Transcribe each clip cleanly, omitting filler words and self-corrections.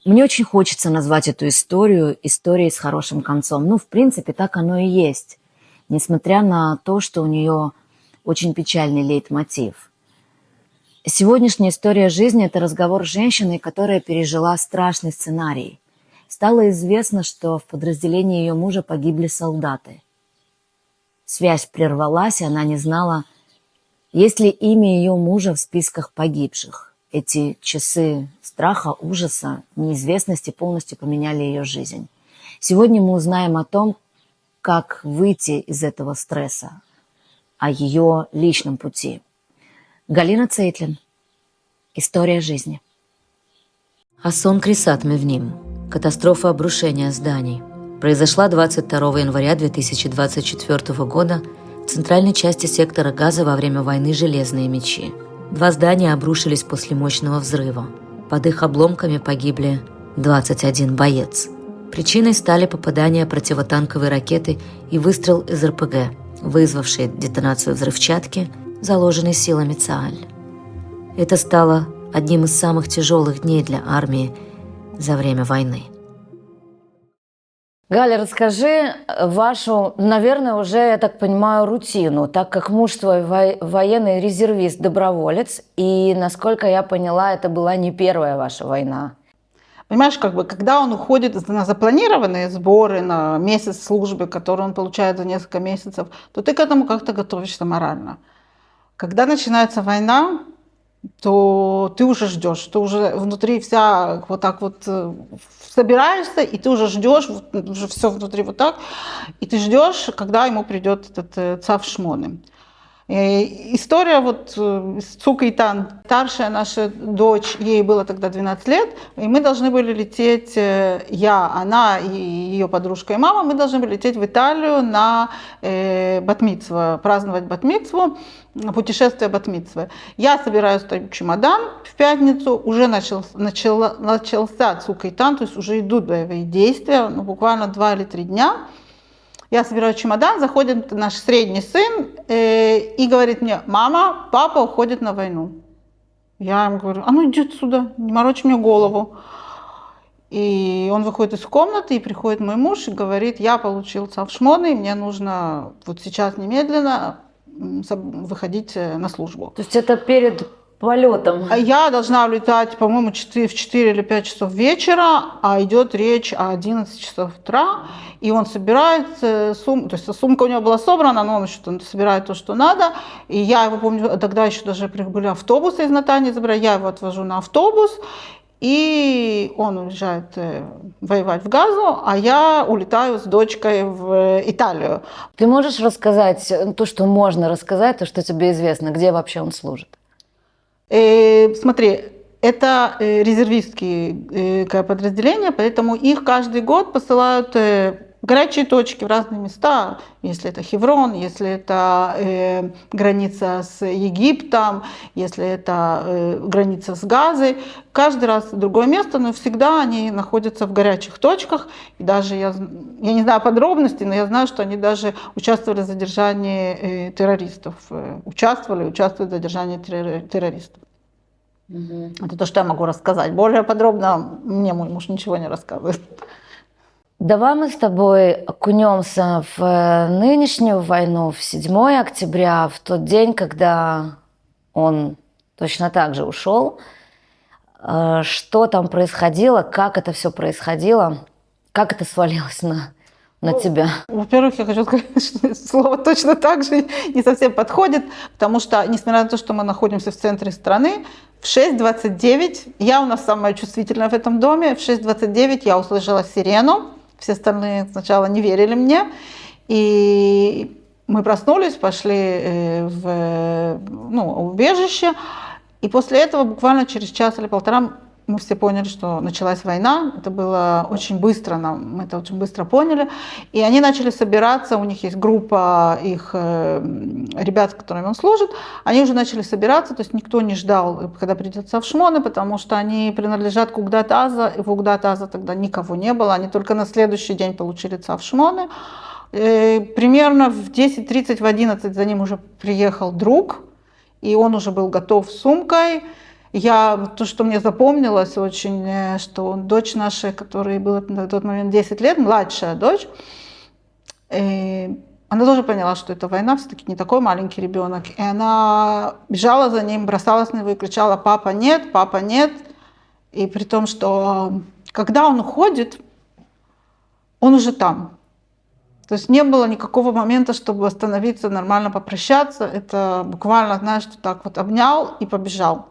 Мне очень хочется назвать эту историю историей с хорошим концом. Ну, в принципе, так оно и есть, несмотря на то, что у нее очень печальный лейтмотив. Сегодняшняя история жизни – это разговор с женщиной, которая пережила страшный сценарий. Стало известно, что в подразделении ее мужа погибли солдаты. Связь прервалась, и она не знала, есть ли имя ее мужа в списках погибших. Эти часы страха, ужаса, неизвестности полностью поменяли ее жизнь. Сегодня мы узнаем о том, как выйти из этого стресса, о ее личном пути. Галина Цейтлин. История жизни. Асон Крисат Мевним. Катастрофа обрушения зданий. Произошла 22 января 2024 года в центральной части сектора Газа во время войны «Железные мечи». 2 здания обрушились после мощного взрыва. Под их обломками погибли 21 боец. Причиной стали попадания противотанковой ракеты и выстрел из РПГ, вызвавшие детонацию взрывчатки, заложенной силами ЦААЛЬ. Это стало одним из самых тяжелых дней для армии за время войны. Галя, расскажи вашу, наверное, уже, я так понимаю, рутину, так как муж твой военный резервист-доброволец, и, насколько я поняла, это была не первая ваша война. Понимаешь, когда он уходит на запланированные сборы, на месяц службы, который он получает за несколько месяцев, то ты к этому как-то готовишься морально. Когда начинается война, то ты уже ждешь, ты уже внутри вся вот так вот собираешься, и ты уже ждешь, уже все внутри вот так, и ты ждешь, когда ему придет этот Цав Шмоны. История вот с Цукейтан. Старшая наша дочь, ей было тогда 12 лет, и мы должны были лететь, она и ее подружка и мама, мы должны были лететь в Италию на бат-мицву, праздновать бат-мицву, путешествие бат-мицвы. Я собираю свой чемодан в пятницу, уже начался Цукейтан, то есть уже идут боевые действия, буквально 2 или 3 дня. Я собираю чемодан, заходит наш средний сын и говорит мне: мама, папа уходит на войну. Я ему говорю: а ну иди отсюда, не морочь мне голову. И он выходит из комнаты, и приходит мой муж и говорит: я получил Цав Шмоны, мне нужно вот сейчас немедленно выходить на службу. То есть это перед полетом? Я должна улетать, по-моему, в 4 или 5 часов вечера, а идет речь о 11 часов утра. И он собирает сумку, то есть сумка у него была собрана, но он еще собирает то, что надо. И я его помню, тогда еще даже были автобусы из Натании забирать, я его отвожу на автобус. И он уезжает воевать в Газу, а я улетаю с дочкой в Италию. Ты можешь рассказать то, что можно рассказать, то, что тебе известно, где вообще он служит? Смотри, это резервистские подразделения, поэтому их каждый год посылают в горячие точки, в разные места, если это Хеврон, если это граница с Египтом, если это граница с Газой. Каждый раз другое место, но всегда они находятся в горячих точках. И даже я не знаю подробностей, но я знаю, что они даже участвовали в задержании террористов. Участвуют в задержании террористов. Это то, что я могу рассказать. Более подробно мне мой муж ничего не рассказывает. Давай мы с тобой окунемся в нынешнюю войну, в 7 октября, в тот день, когда он точно так же ушел. Что там происходило, как это все происходило, как это свалилось на тебя? Во-первых, я хочу сказать, что слово точно так же не совсем подходит, потому что, несмотря на то, что мы находимся в центре страны, в 6:29, я у нас самая чувствительная в этом доме, в 6:29 я услышала сирену, все остальные сначала не верили мне, и мы проснулись, пошли в убежище, и после этого буквально через час или полтора мы все поняли, что началась война. Это было очень быстро, мы это очень быстро поняли. И они начали собираться, у них есть группа их ребят, с которыми он служит. Они уже начали собираться, то есть никто не ждал, когда придет Цав Шмоны, потому что они принадлежат к Угдат Аза, и в Угдат Аза тогда никого не было. Они только на следующий день получили Цав Шмоны. Примерно в 10:30, в 11 за ним уже приехал друг, и он уже был готов с сумкой. То, что мне запомнилось очень, что дочь наша, которой было на тот момент 10 лет, младшая дочь, она тоже поняла, что это война, все-таки не такой маленький ребенок. И она бежала за ним, бросалась на него и кричала: папа, нет, папа, нет. И при том, что когда он уходит, он уже там. То есть не было никакого момента, чтобы остановиться, нормально попрощаться. Это буквально, знаешь, что так вот обнял и побежал.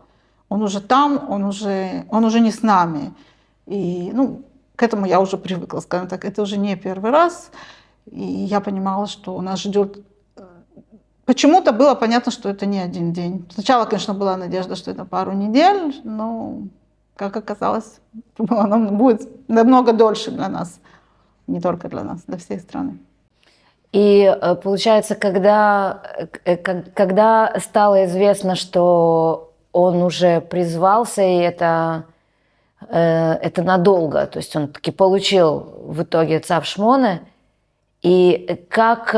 Он уже там, он уже не с нами. И к этому я уже привыкла, скажем так. Это уже не первый раз. И я понимала, что нас ждет. Почему-то было понятно, что это не один день. Сначала, конечно, была надежда, что это пару недель, но, как оказалось, оно будет намного дольше для нас. Не только для нас, для всей страны. И получается, когда стало известно, что он уже призвался, и это надолго, то есть он таки получил в итоге цав Шмоне, и как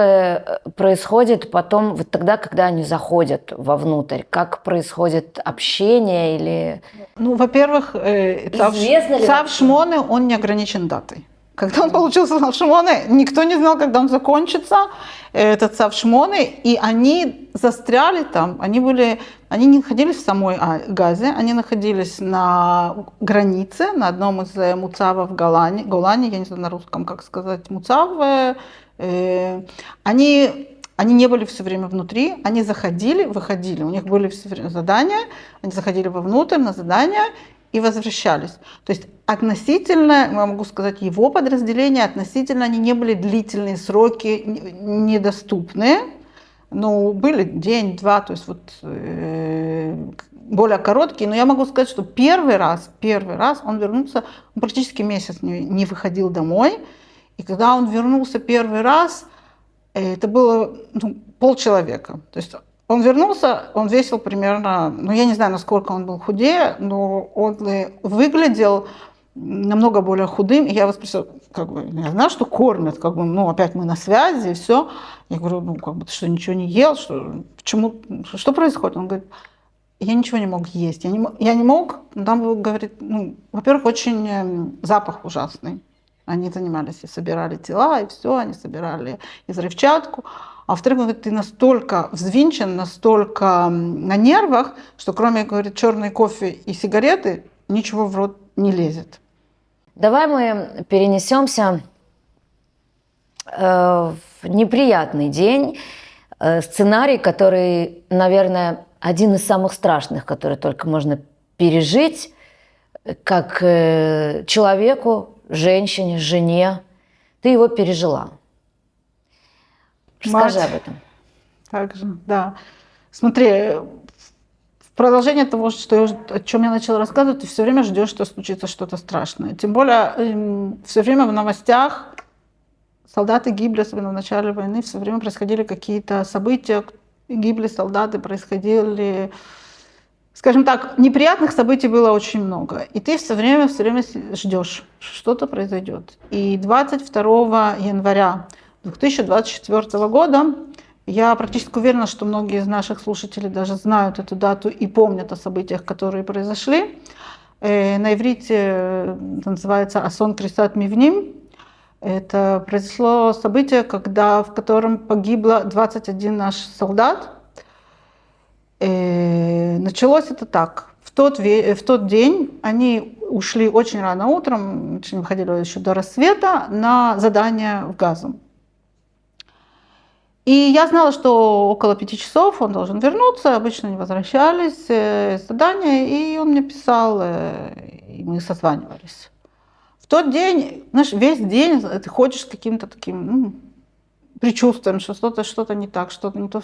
происходит потом, вот тогда, когда они заходят вовнутрь, как происходит общение или... Во-первых, цав Шмоне, он не ограничен датой. Когда он получил цав Шмоне, никто не знал, когда он закончится, этот цав Шмоне, и они застряли там, они не находились в самой Газе, они находились на границе, на одном из муцавов Голани, я не знаю на русском, как сказать, муцав. Они не были все время внутри, они заходили, выходили, у них были все время задания, они заходили вовнутрь на задания и возвращались. То есть относительно, я могу сказать, его подразделения, относительно они не были длительные сроки, недоступные, но были день-два, то есть более короткие. Но я могу сказать, что первый раз он вернулся, он практически месяц не выходил домой. И когда он вернулся первый раз, это было полчеловека. То есть он вернулся, он весил примерно, я не знаю, насколько он был худее, но он выглядел намного более худым. И я его спросила, я знаю, что кормят, опять мы на связи, и все. Я говорю, ты что, ничего не ел? Что происходит? Он говорит, я ничего не мог есть. Я не мог, там, говорит, во-первых, очень запах ужасный. Они занимались и собирали тела, и все, они собирали и взрывчатку. А во-вторых, говорит, ты настолько взвинчен, настолько на нервах, что кроме, говорит, черный кофе и сигареты ничего в рот не лезет. Давай мы перенесемся в неприятный день. Сценарий, который, наверное, один из самых страшных, который только можно пережить, как человеку, женщине, жене. Ты его пережила. Расскажи об этом. Также, да. Смотри, в продолжение того, о чем я начала рассказывать, ты все время ждешь, что случится что-то страшное. Тем более, все время в новостях солдаты гибли, особенно в начале войны, все время происходили какие-то события, гибли солдаты, происходили... Скажем так, неприятных событий было очень много. И ты все время ждешь, что что-то произойдет. И 22 января 2024 года, я практически уверена, что многие из наших слушателей даже знают эту дату и помнят о событиях, которые произошли. На иврите называется «Асон Крисат Мивним». Это произошло событие, в котором погибло 21 наш солдат. Началось это так. В тот день они ушли очень рано утром, выходили еще до рассвета на задание в Газу. И я знала, что около 5 часов он должен вернуться. Обычно они возвращались с задания, и он мне писал, и мы созванивались. В тот день, знаешь, весь день ты ходишь с каким-то таким предчувствием, что что-то не так, что-то не то.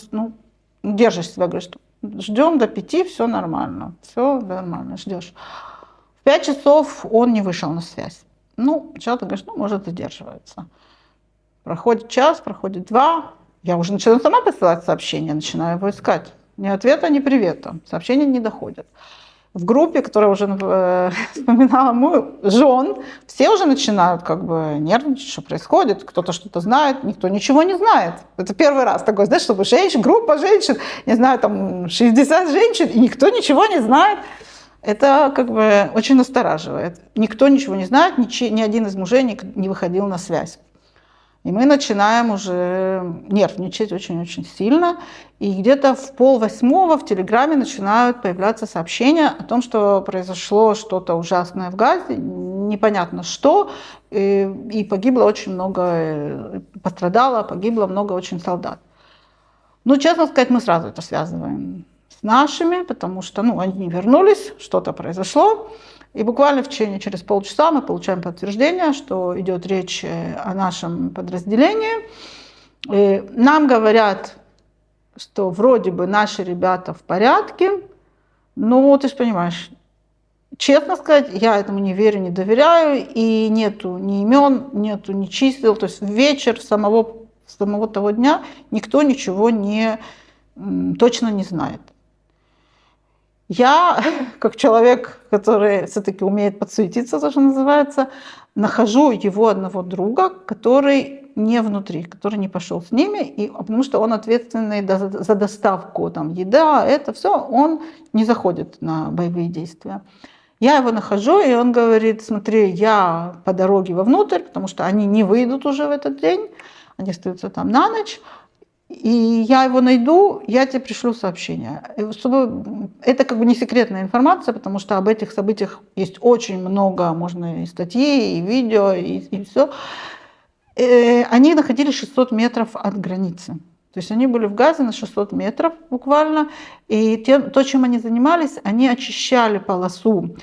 Держишь себя, говоришь, что ждем до 5, все нормально, ждешь. В 5 часов он не вышел на связь. Сначала ты говоришь, может, задерживается. Проходит час, проходит 2, я уже начинаю сама посылать сообщения, начинаю его искать. Ни ответа, ни привета, сообщения не доходят. В группе, которая уже вспоминала мою жен, все уже начинают нервничать, что происходит, кто-то что-то знает, никто ничего не знает. Это первый раз такой, знаешь, чтобы группа женщин, не знаю, там 60 женщин, и никто ничего не знает. Это как бы очень настораживает. Никто ничего не знает, ни один из мужей не выходил на связь. И мы начинаем уже нервничать очень-очень сильно. И где-то в 7:30 в Телеграме начинают появляться сообщения о том, что произошло что-то ужасное в Газе, непонятно что, и погибло очень много, пострадало, погибло много очень солдат. Ну, честно сказать, мы сразу это связываем с нашими, потому что, они вернулись, что-то произошло. И буквально через полчаса мы получаем подтверждение, что идет речь о нашем подразделении. И нам говорят, что вроде бы наши ребята в порядке, но ты же понимаешь, честно сказать, я этому не верю, не доверяю, и нету ни имен, нету ни чисел. То есть в вечер самого того дня никто ничего точно не знает. Я, как человек, который все-таки умеет подсуетиться, то, что называется, нахожу его одного друга, который не внутри, который не пошел с ними, потому что он ответственный за доставку еда, это все, он не заходит на боевые действия. Я его нахожу, и он говорит: смотри, я по дороге вовнутрь, потому что они не выйдут уже в этот день, они остаются там на ночь. И я его найду, я тебе пришлю сообщение. Это как бы не секретная информация, потому что об этих событиях есть очень много, можно и статьи, и видео, и все. Они находились 600 метров от границы. То есть они были в Газе на 600 метров буквально. И то, чем они занимались, они очищали полосу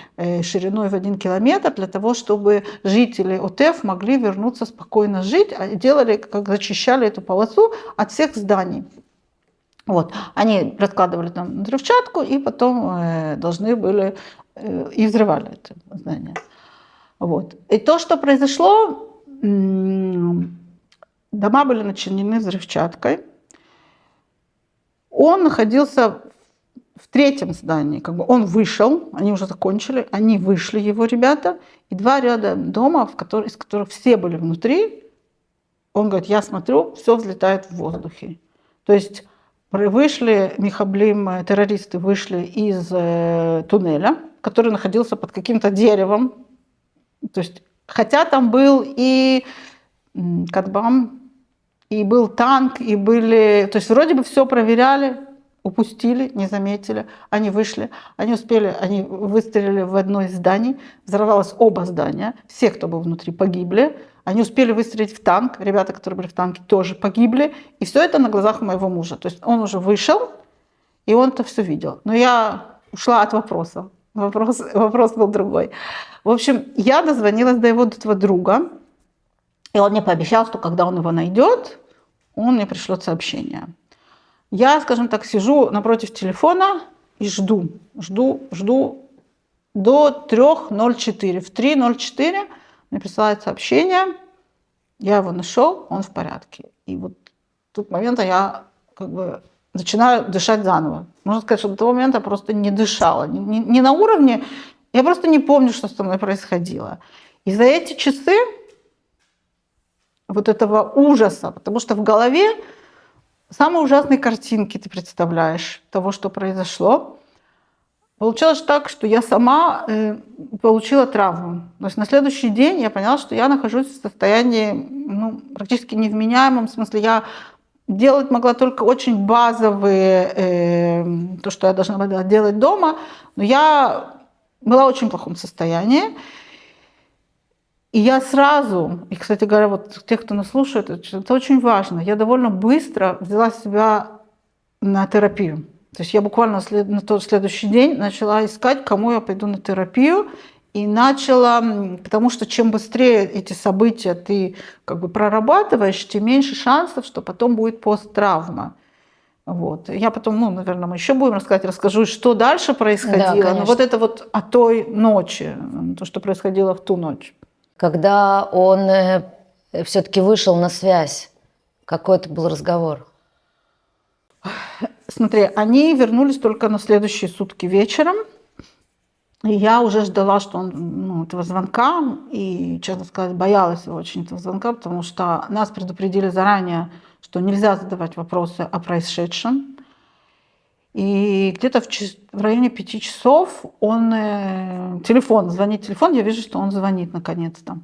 шириной в 1 километр для того, чтобы жители ОТЭФ могли вернуться спокойно жить. Делали, как зачищали эту полосу от всех зданий. Вот. Они раскладывали там взрывчатку и потом должны были и взрывали это здание. Вот. И то, что произошло, дома были начинены взрывчаткой. Он находился в 3-м здании, как бы он вышел, они уже закончили, они вышли, его ребята, и 2 ряда дома, из которых все были внутри, он говорит: я смотрю, все взлетает в воздухе. То есть вышли, Михаблим, террористы вышли из туннеля, который находился под каким-то деревом, то есть, хотя там был и Катбам, и был танк, и были... То есть вроде бы все проверяли, упустили, не заметили. Они вышли, они выстрелили в одно из зданий, взорвалось оба здания. Все, кто был внутри, погибли. Они успели выстрелить в танк. Ребята, которые были в танке, тоже погибли. И все это на глазах моего мужа. То есть он уже вышел, и он это все видел. Но я ушла от вопроса. Вопрос был другой. В общем, я дозвонилась до этого друга, и он мне пообещал, что когда он его найдет, он мне пришлет сообщение. Я, скажем так, сижу напротив телефона и жду до 3:04. В 3:04 мне присылает сообщение, я его нашел, он в порядке. И вот в тот момент я как бы начинаю дышать заново. Можно сказать, что до того момента я просто не дышала. Не на уровне, я просто не помню, что со мной происходило. И за эти часы вот этого ужаса, потому что в голове самые ужасные картинки ты представляешь того, что произошло. Получилось так, что я сама получила травму. То есть на следующий день я поняла, что я нахожусь в состоянии практически невменяемом. В смысле, я делать могла только очень базовые, то, что я должна была делать дома, но я была в очень плохом состоянии. И я сразу, и, кстати говоря, вот те, кто нас слушает, это очень важно, я довольно быстро взяла себя на терапию. То есть я буквально на тот следующий день начала искать, кому я пойду на терапию, и начала, потому что чем быстрее эти события ты как бы прорабатываешь, тем меньше шансов, что потом будет посттравма. Вот. Я потом, наверное, мы еще будем расскажу, что дальше происходило. Да, но вот это вот о той ночи, то, что происходило в ту ночь. Когда он все-таки вышел на связь, какой это был разговор? Смотри, они вернулись только на следующие сутки вечером. И я уже ждала, что он, этого звонка, и, честно сказать, боялась его очень этого звонка, потому что нас предупредили заранее, что нельзя задавать вопросы о происшедшем. И где-то в районе 5 часов он звонит телефон, я вижу, что он звонит наконец-то.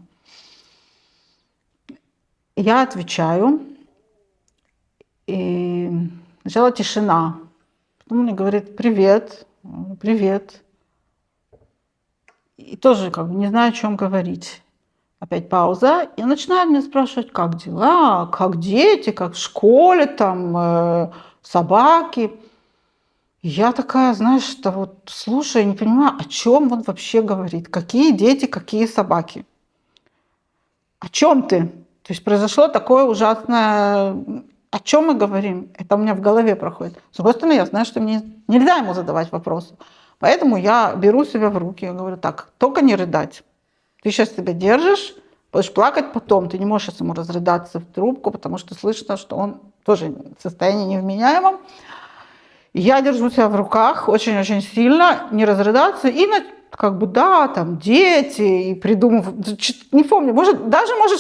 Я отвечаю, и сначала тишина. Потом он мне говорит: привет, привет. И тоже как бы не знаю, о чем говорить. Опять пауза. И он начинает меня спрашивать, как дела, как дети, как в школе, там, собаки. И я такая, знаешь, что вот слушаю, не понимаю, о чем он вообще говорит. Какие дети, какие собаки. О чем ты? То есть произошло такое ужасное... О чем мы говорим? Это у меня в голове проходит. С другой стороны, я знаю, что мне нельзя ему задавать вопросы. Поэтому я беру себя в руки. Я говорю: так, только не рыдать. Ты сейчас себя держишь, будешь плакать потом. Ты не можешь сейчас ему разрыдаться в трубку, потому что слышно, что он тоже в состоянии невменяемом. Я держу себя в руках очень-очень сильно, не разрыдаться. И как бы, да, там, дети, и придумываю, не помню, может,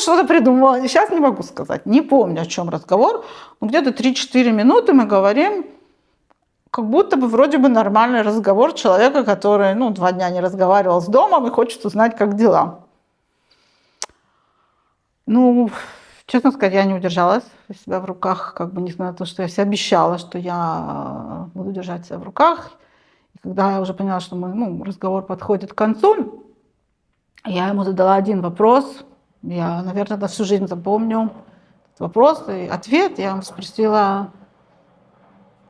что-то придумала, сейчас не могу сказать, не помню, о чем разговор, но где-то 3-4 минуты мы говорим, как будто бы вроде бы нормальный разговор человека, который, 2 дня не разговаривал с домом и хочет узнать, как дела. Честно сказать, я не удержалась себя в руках, как бы, несмотря на то, что я себе обещала, что я буду держать себя в руках. И когда я уже поняла, что разговор подходит к концу, я ему задала один вопрос. Я, наверное, на всю жизнь запомню этот вопрос и ответ. Я ему спросила: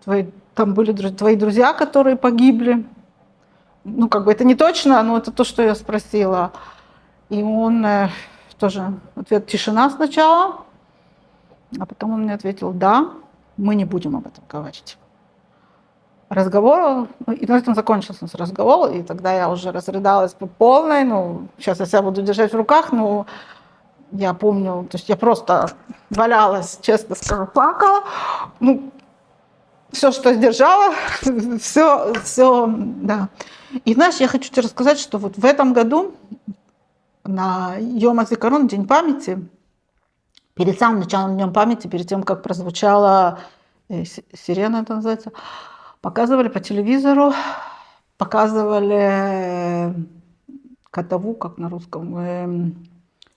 там были твои друзья, которые погибли? Это не точно, но это то, что я спросила. И он тоже ответ: тишина сначала. А потом он мне ответил: да, мы не будем об этом говорить. Разговор, и на этом закончился разговор, и тогда я уже разрыдалась по полной. Сейчас я себя буду держать в руках, я помню, то есть я просто валялась, честно скажу, плакала. Все, что сдержала, все, да. И знаешь, я хочу тебе рассказать, что вот в этом году на Йом ха-Зикарон, День памяти, перед самым началом Дня памяти, перед тем, как прозвучала сирена, это называется, показывали по телевизору, показывали катаву, как на русском,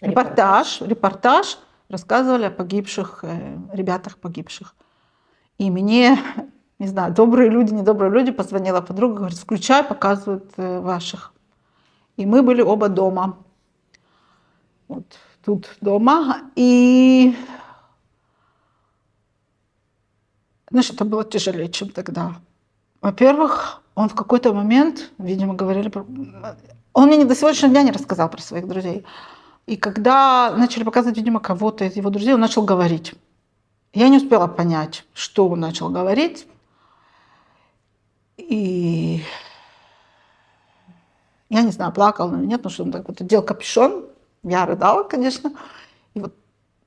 репортаж, рассказывали о погибших, ребятах погибших. И мне, не знаю, добрые люди, недобрые люди, позвонила подруга, говорит: включай, показывают ваших. И мы были оба дома. Вот тут дома. И, знаешь, это было тяжелее, чем тогда. Во-первых, он в какой-то момент, видимо, говорили... Он мне до сегодняшнего дня не рассказал про своих друзей. И когда начали показывать, видимо, кого-то из его друзей, он начал говорить. Я не успела понять, что он начал говорить. И я не знаю, плакал или нет, потому что он так вот одел капюшон. Я рыдала, конечно. И вот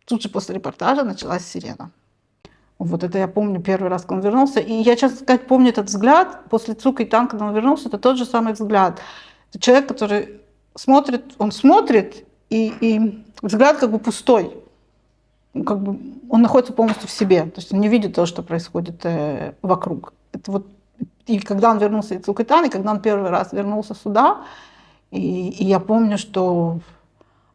тут же после репортажа началась сирена. Вот это я помню первый раз, когда он вернулся. И я, честно сказать, помню этот взгляд. После Цука и Танка, когда он вернулся, это тот же самый взгляд. Это человек, который смотрит, и взгляд как бы пустой. Как бы он находится полностью в себе. То есть он не видит того, что происходит вокруг. Это вот, и когда он вернулся из Цука и Танка, и когда он первый раз вернулся сюда, и я помню, что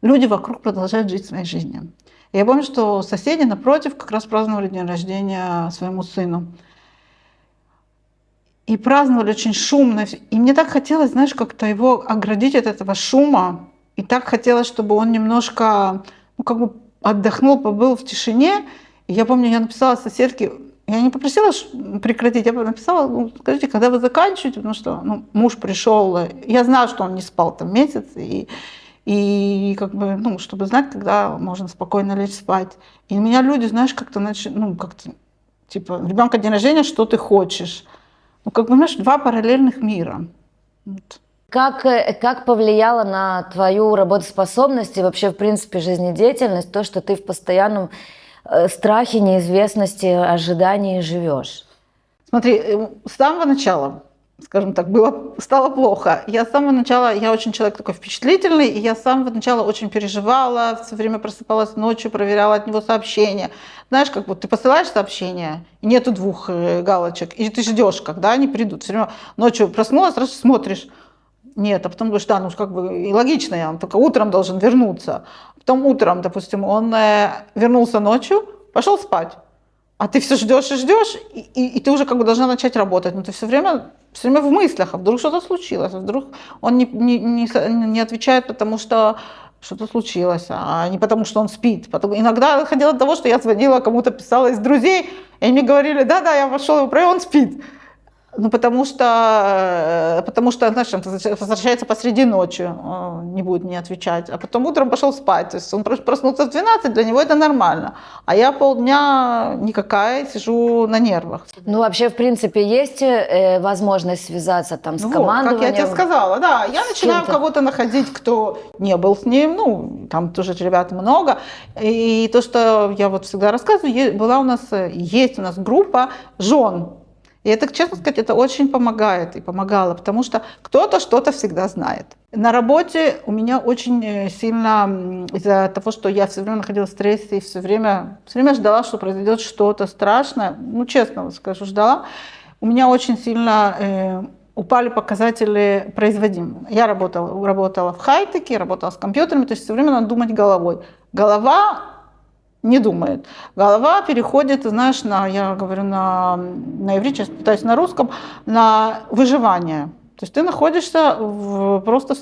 люди вокруг продолжают жить своей жизнью. Я помню, что соседи напротив как раз праздновали день рождения своему сыну. И праздновали очень шумно. И мне так хотелось, знаешь, как-то его оградить от этого шума. И так хотелось, чтобы он немножко, как бы отдохнул, побыл в тишине. И я помню, я написала соседке, я не попросила прекратить, я написала: скажите, когда вы заканчиваете, потому что муж пришел, я знаю, что он не спал там месяц, и как бы, чтобы знать, когда можно спокойно лечь спать. И у меня люди, знаешь, как-то начали, типа, ребенка день рождения, что ты хочешь? Как бы, знаешь, 2 параллельных мира. Вот. Как повлияло на твою работоспособность и вообще, в принципе, жизнедеятельность то, что ты в постоянном страхе, неизвестности, ожидании живешь? Смотри, с самого начала, скажем так, стало плохо. Я с самого начала, я очень человек такой впечатлительный, и я с самого начала очень переживала, все время просыпалась ночью, проверяла от него сообщения. Знаешь, как вот ты посылаешь сообщение, и нету 2 галочек, и ты ждешь, когда они придут. Все время ночью проснулась, сразу смотришь, нет, а потом думаешь, да, ну как бы и логично, он только утром должен вернуться. Потом утром, допустим, он вернулся ночью, пошел спать. А ты все ждешь и ждешь, и ты уже как бы должна начать работать. Но ты все время в мыслях, а вдруг что-то случилось, а вдруг он не отвечает, потому что что-то случилось, а не потому что он спит. Иногда доходило до того, что я звонила, кому-то писала из друзей, и они мне говорили, да, я вошел его провел, он спит. Ну, потому что, знаешь, он возвращается посреди ночи, не будет мне отвечать, а потом утром пошел спать. То есть он проснулся в 12, для него это нормально. А я полдня никакая, сижу на нервах. Ну, вообще, в принципе, есть возможность связаться там с Вот, командованием? как я тебе сказала, да. Я начинаю кого-то находить, кто не был с ним, ну, там тоже ребят много. И то, что я вот всегда рассказываю, есть у нас группа жен. И это, честно сказать, это очень помогает и помогало, потому что кто-то что-то всегда знает. На работе у меня очень сильно, из-за того, что я все время находилась в стрессе и все время ждала, что произойдет что-то страшное, ну, честно скажу, ждала, у меня очень сильно упали показатели производимости. Я работала в хай-теке, работала с компьютерами, то есть все время надо думать головой. Голова не думает. Голова переходит, знаешь, я говорю на иврите, сейчас пытаюсь на русском, на выживание. То есть ты находишься просто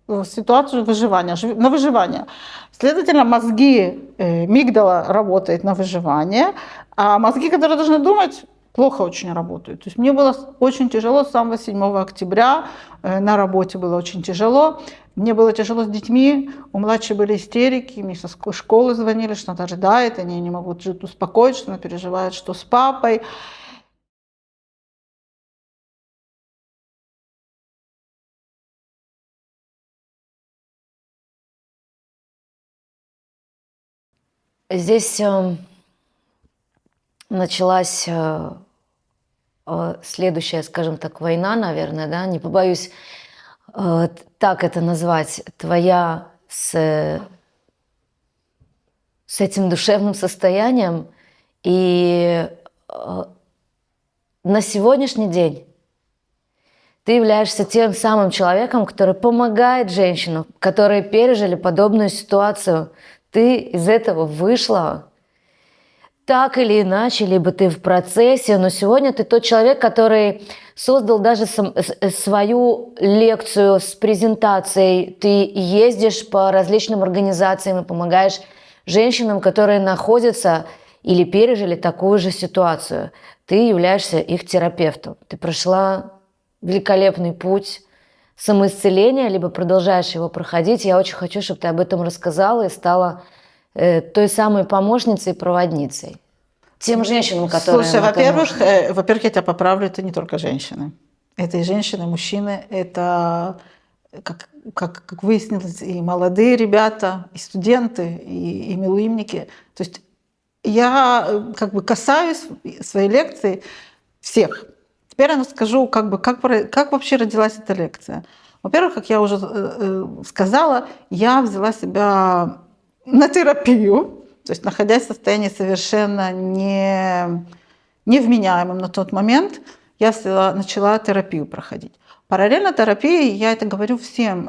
в ситуации выживания, на выживание. Следовательно, мозги мигдала работает на выживание, а мозги, которые должны думать, плохо очень работают. То есть мне было очень тяжело с самого 7 октября, на работе было очень тяжело. Мне было тяжело с детьми, у младшей были истерики, мне со школы звонили, что она рыдает, они не могут жить успокоить, что она переживает, что с папой. Здесь началась следующая, скажем так, война, наверное, да, не побоюсь так это назвать, твоя с этим душевным состоянием. И на сегодняшний день ты являешься тем самым человеком, который помогает женщинам, которые пережили подобную ситуацию. Ты из этого вышла так или иначе, либо ты в процессе, но сегодня ты тот человек, который создал даже свою лекцию с презентацией. Ты ездишь по различным организациям и помогаешь женщинам, которые находятся или пережили такую же ситуацию. Ты являешься их терапевтом. Ты прошла великолепный путь самоисцеления, либо продолжаешь его проходить. Я очень хочу, чтобы ты об этом рассказала и стала той самой помощницей и проводницей тем женщинам, которые... Слушай, во-первых, я тебя поправлю, это не только женщины. Это и женщины, и мужчины, это, как выяснилось, и молодые ребята, и студенты, и милуимники. То есть я как бы касаюсь своей лекции всех. Теперь я расскажу, как вообще родилась эта лекция. Во-первых, как я уже сказала, я взяла себя на терапию, то есть находясь в состоянии совершенно невменяемым на тот момент, я начала терапию проходить. Параллельно терапии, я это говорю всем,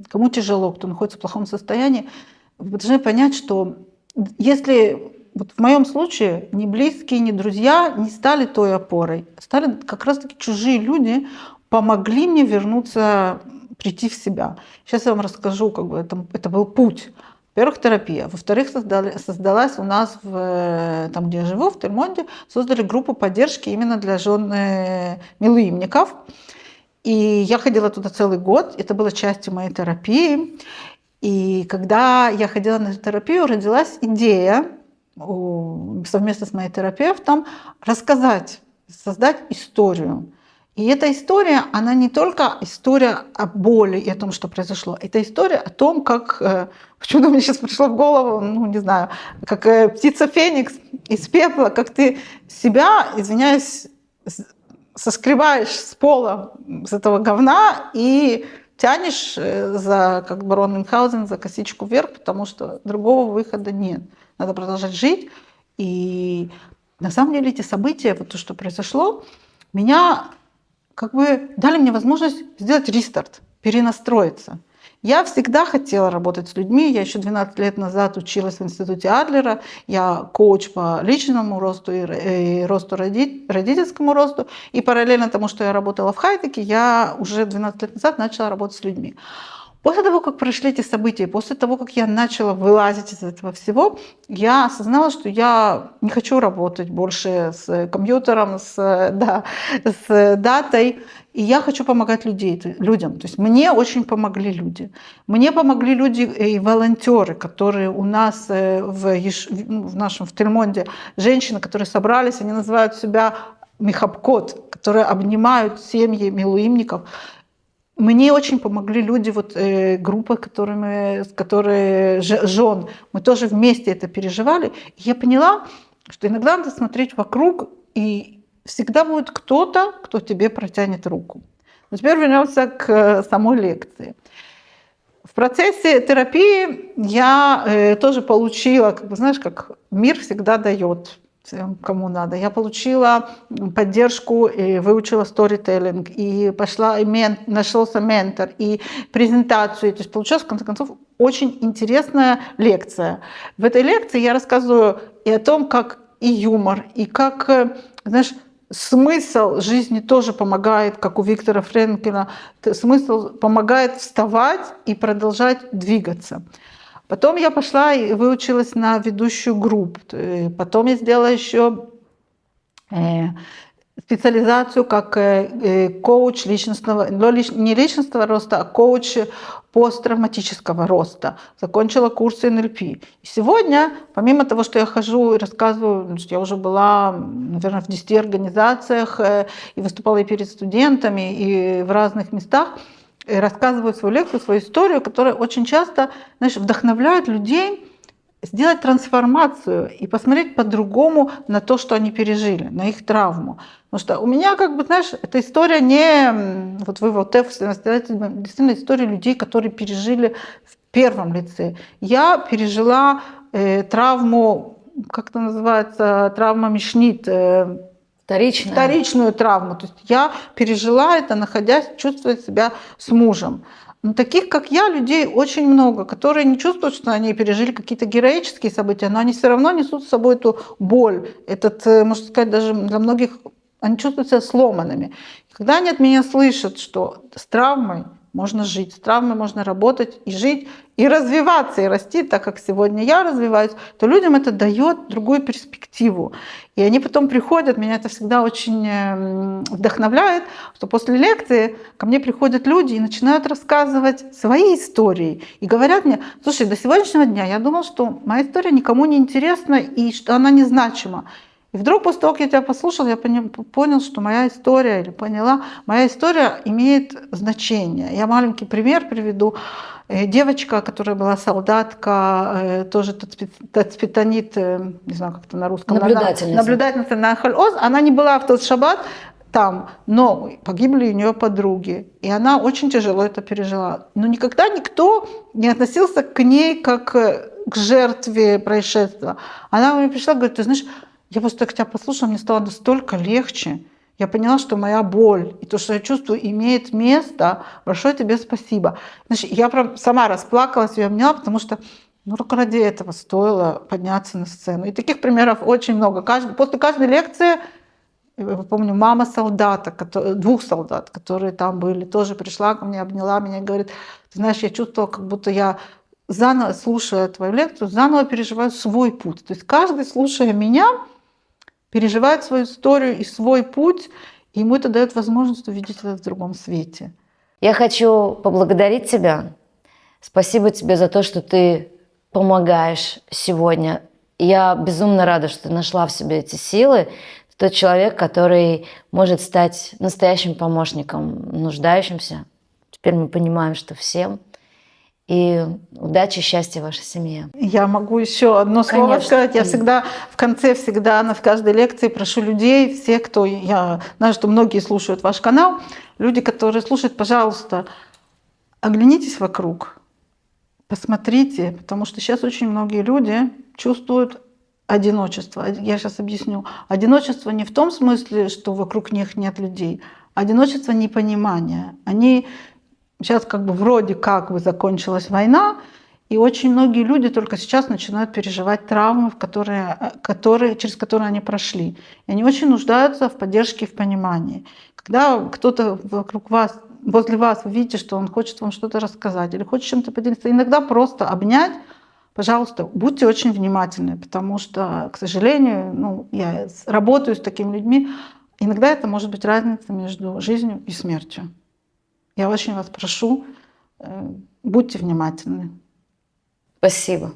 кому тяжело, кто находится в плохом состоянии, вы должны понять, что если вот в моем случае ни близкие, ни друзья не стали той опорой, стали как раз-таки чужие люди, помогли мне вернуться, прийти в себя. Сейчас я вам расскажу, это был путь. Во-первых, терапия. Во-вторых, создалась у нас, там, где я живу, в Тельмонде, создали группу поддержки именно для жен милуимников. И я ходила туда целый год, это было частью моей терапии. И когда я ходила на эту терапию, родилась идея совместно с моим терапевтом рассказать, создать историю. И эта история, она не только история о боли и о том, что произошло. Это история о том, как, почему-то мне сейчас пришло в голову, не знаю, как птица Феникс из пепла, как ты себя, извиняюсь, соскребаешь с пола, с этого говна и тянешь за, как барон Мюнхгаузен, за косичку вверх, потому что другого выхода нет. Надо продолжать жить. И на самом деле эти события, вот то, что произошло, меня как бы дали мне возможность сделать рестарт, перенастроиться. Я всегда хотела работать с людьми. Я еще 12 лет назад училась в институте Адлера. Я коуч по личному росту и росту родительскому росту. И параллельно тому, что я работала в хай-теке, я уже 12 лет назад начала работать с людьми. После того, как прошли эти события, после того, как я начала вылазить из этого всего, я осознала, что я не хочу работать больше с компьютером, с датой. И я хочу помогать людям. То есть мне очень помогли люди. Мне помогли люди и волонтеры, которые у нас в нашем в Тельмонде, женщины, которые собрались, они называют себя Михабкот, которые обнимают семьи милуимников. Мне очень помогли люди, группа, которые жен, мы тоже вместе это переживали. И я поняла, что иногда надо смотреть вокруг, и всегда будет кто-то, кто тебе протянет руку. Но теперь вернемся к самой лекции. В процессе терапии я тоже получила, как мир всегда дает всем, кому надо. Я получила поддержку и выучила сторителлинг, и пошла, и нашелся ментор, и презентацию. То есть получилась, в конце концов, очень интересная лекция. В этой лекции я рассказываю и о том, как и юмор, и как, смысл жизни тоже помогает, как у Виктора Френкеля, смысл помогает вставать и продолжать двигаться. Потом я пошла и выучилась на ведущую групп. Потом я сделала еще специализацию как коуч личностного, не личностного роста, а коуч посттравматического роста. Закончила курсы НЛП. И сегодня, помимо того, что я хожу и рассказываю, я уже была, наверное, в 10 организациях и выступала и перед студентами, и в разных местах, и рассказываю свою лекцию, свою историю, которая очень часто, вдохновляет людей сделать трансформацию и посмотреть по-другому на то, что они пережили, на их травму. Потому что у меня, эта история не... действительно история людей, которые пережили в первом лице. Я пережила травму, как это называется, травма Мишнит, вторичную травму. То есть я пережила это, чувствуя себя с мужем. Но таких, как я, людей очень много, которые не чувствуют, что они пережили какие-то героические события, но они все равно несут с собой эту боль. Можно сказать, даже для многих они чувствуют себя сломанными. И когда они от меня слышат, что с травмой можно жить, с травмой можно работать и жить, и развиваться, и расти, так как сегодня я развиваюсь, то людям это дает другую перспективу. И они потом приходят, меня это всегда очень вдохновляет, что после лекции ко мне приходят люди и начинают рассказывать свои истории. И говорят мне: слушай, до сегодняшнего дня я думал, что моя история никому не интересна и что она незначима. И вдруг после того, как я тебя послушала, я понял, что моя история имеет значение. Я маленький пример приведу. Девочка, которая была солдатка, тоже тацпитанит, не знаю, как это на русском. Наблюдательница на Ахаль-Оз. Она не была в тот шаббат там, но погибли у нее подруги. И она очень тяжело это пережила. Но никогда никто не относился к ней как к жертве происшествия. Она мне пришла и говорит: ты знаешь, я просто так тебя послушала, мне стало настолько легче. Я поняла, что моя боль и то, что я чувствую, имеет место. Большое тебе спасибо. Значит, я прям сама расплакалась и обняла, потому что только ради этого стоило подняться на сцену. И таких примеров очень много. После каждой лекции, я помню, мама солдата, 2 солдат, которые там были, тоже пришла ко мне, обняла меня и говорит: ты знаешь, я чувствовала, как будто я заново, слушая твою лекцию, заново переживаю свой путь. То есть каждый, слушая меня, переживает свою историю и свой путь, и ему это дает возможность увидеть это в другом свете. Я хочу поблагодарить тебя. Спасибо тебе за то, что ты помогаешь сегодня. Я безумно рада, что ты нашла в себе эти силы. Ты тот человек, который может стать настоящим помощником нуждающимся. Теперь мы понимаем, что всем. И удачи, счастья вашей семье. Я могу еще одно слово Конечно. сказать. Я всегда в конце, в каждой лекции прошу людей, все, кто, я знаю, что многие слушают ваш канал, люди, которые слушают, пожалуйста, оглянитесь вокруг, посмотрите, потому что сейчас очень многие люди чувствуют одиночество. Я сейчас объясню. Одиночество не в том смысле, что вокруг них нет людей, а одиночество непонимания. Они сейчас как бы вроде как бы закончилась война, и очень многие люди только сейчас начинают переживать травмы, через которые они прошли. И они очень нуждаются в поддержке и в понимании. Когда кто-то вокруг вас, возле вас, вы видите, что он хочет вам что-то рассказать или хочет чем-то поделиться, иногда просто обнять, пожалуйста, будьте очень внимательны, потому что, к сожалению, я работаю с такими людьми, иногда это может быть разница между жизнью и смертью. Я очень вас прошу, будьте внимательны. Спасибо.